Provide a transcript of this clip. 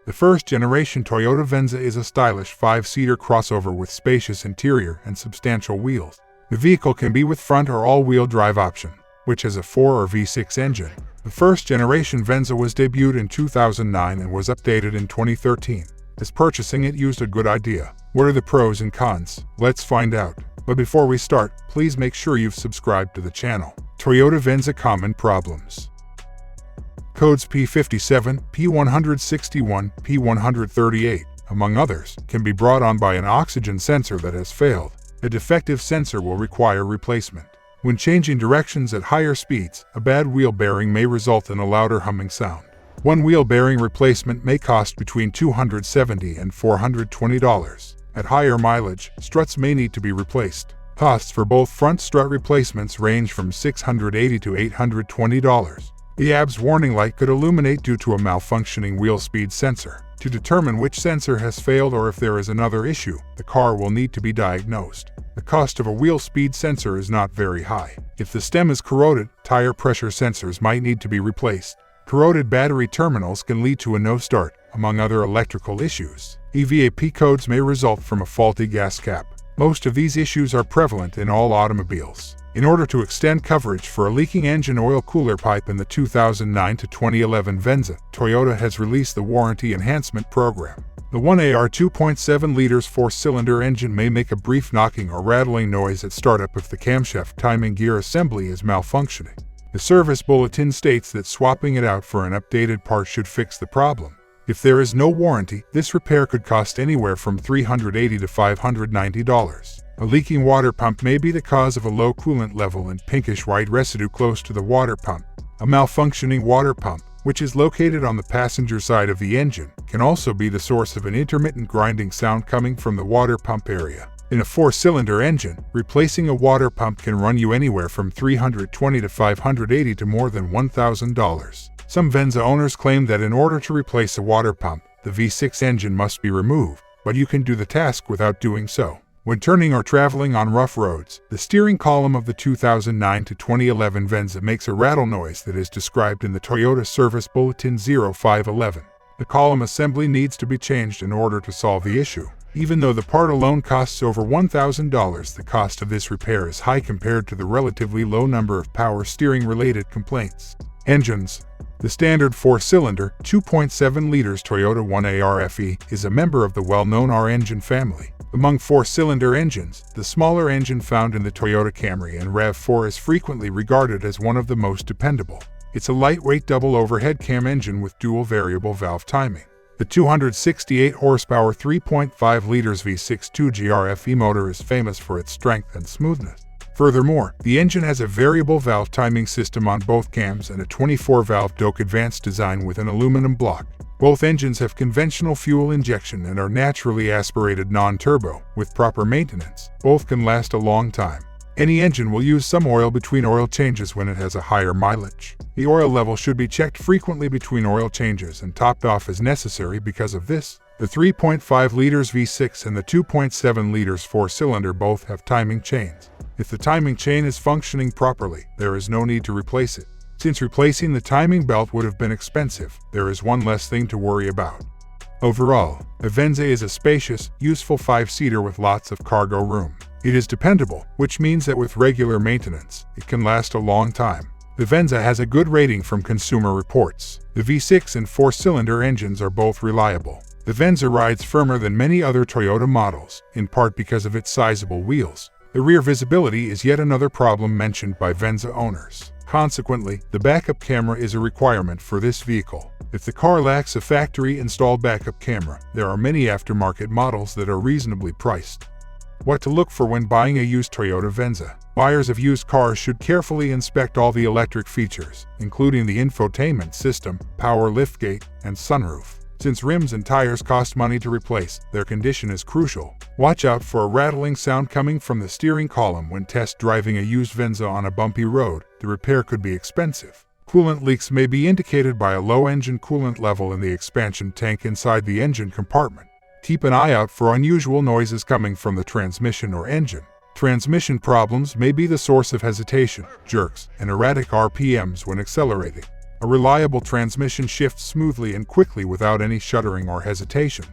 The first-generation Toyota Venza is a stylish 5-seater crossover with spacious interior and substantial wheels. The vehicle can be with front or all-wheel drive option, which has a 4 or V6 engine. The first-generation Venza was debuted in 2009 and was updated in 2013. Is purchasing it used a good idea? What are the pros and cons? Let's find out. But before we start, please make sure you've subscribed to the channel. Toyota Venza common problems. Codes P57, P161, P138, among others, can be brought on by an oxygen sensor that has failed. A defective sensor will require replacement. When changing directions at higher speeds, a bad wheel bearing may result in a louder humming sound. One wheel bearing replacement may cost between $270 and $420. At higher mileage, struts may need to be replaced. Costs for both front strut replacements range from $680 to $820. The ABS warning light could illuminate due to a malfunctioning wheel speed sensor. To determine which sensor has failed or if there is another issue, the car will need to be diagnosed. The cost of a wheel speed sensor is not very high. If the stem is corroded, tire pressure sensors might need to be replaced. Corroded battery terminals can lead to a no start, among other electrical issues. EVAP codes may result from a faulty gas cap. Most of these issues are prevalent in all automobiles. In order to extend coverage for a leaking engine oil cooler pipe in the 2009 to 2011 Venza, Toyota has released the Warranty Enhancement Program. The 1AR 2.7 liters 4-cylinder engine may make a brief knocking or rattling noise at startup if the camshaft timing gear assembly is malfunctioning. The service bulletin states that swapping it out for an updated part should fix the problem. If there is no warranty, this repair could cost anywhere from $380 to $590. A leaking water pump may be the cause of a low coolant level and pinkish-white residue close to the water pump. A malfunctioning water pump, which is located on the passenger side of the engine, can also be the source of an intermittent grinding sound coming from the water pump area. In a 4-cylinder engine, replacing a water pump can run you anywhere from $320 to $580 to more than $1,000. Some Venza owners claim that in order to replace a water pump, the V6 engine must be removed, but you can do the task without doing so. When turning or traveling on rough roads, the steering column of the 2009 to 2011 Venza makes a rattle noise that is described in the Toyota Service Bulletin 0511. The column assembly needs to be changed in order to solve the issue. Even though the part alone costs over $1,000, the cost of this repair is high compared to the relatively low number of power steering-related complaints. Engines. The standard 4-cylinder, 2.7 liters Toyota 1AR FE is a member of the well-known R engine family. Among 4-cylinder engines, the smaller engine found in the Toyota Camry and RAV4 is frequently regarded as one of the most dependable. It's a lightweight double overhead cam engine with dual variable valve timing. The 268 horsepower 3.5 liters V6 2GR FE motor is famous for its strength and smoothness. Furthermore, the engine has a variable valve timing system on both cams and a 24-valve Doak Advanced design with an aluminum block. Both engines have conventional fuel injection and are naturally aspirated non-turbo. With proper maintenance, both can last a long time. Any engine will use some oil between oil changes when it has a higher mileage. The oil level should be checked frequently between oil changes and topped off as necessary because of this. The 3.5 liters V6 and the 2.7 liters 4-cylinder both have timing chains. If the timing chain is functioning properly, there is no need to replace it. Since replacing the timing belt would have been expensive, there is one less thing to worry about. Overall, the Venza is a spacious, useful 5-seater with lots of cargo room. It is dependable, which means that with regular maintenance, it can last a long time. The Venza has a good rating from Consumer Reports. The V6 and 4-cylinder engines are both reliable. The Venza rides firmer than many other Toyota models, in part because of its sizable wheels. The rear visibility is yet another problem mentioned by Venza owners. Consequently, the backup camera is a requirement for this vehicle. If the car lacks a factory-installed backup camera, there are many aftermarket models that are reasonably priced. What to look for when buying a used Toyota Venza. Buyers of used cars should carefully inspect all the electric features, including the infotainment system, power liftgate, and sunroof. Since rims and tires cost money to replace, their condition is crucial. Watch out for a rattling sound coming from the steering column when test driving a used Venza on a bumpy road. The repair could be expensive. Coolant leaks may be indicated by a low engine coolant level in the expansion tank inside the engine compartment. Keep an eye out for unusual noises coming from the transmission or engine. Transmission problems may be the source of hesitation, jerks, and erratic RPMs when accelerating. A reliable transmission shifts smoothly and quickly without any shuddering or hesitation.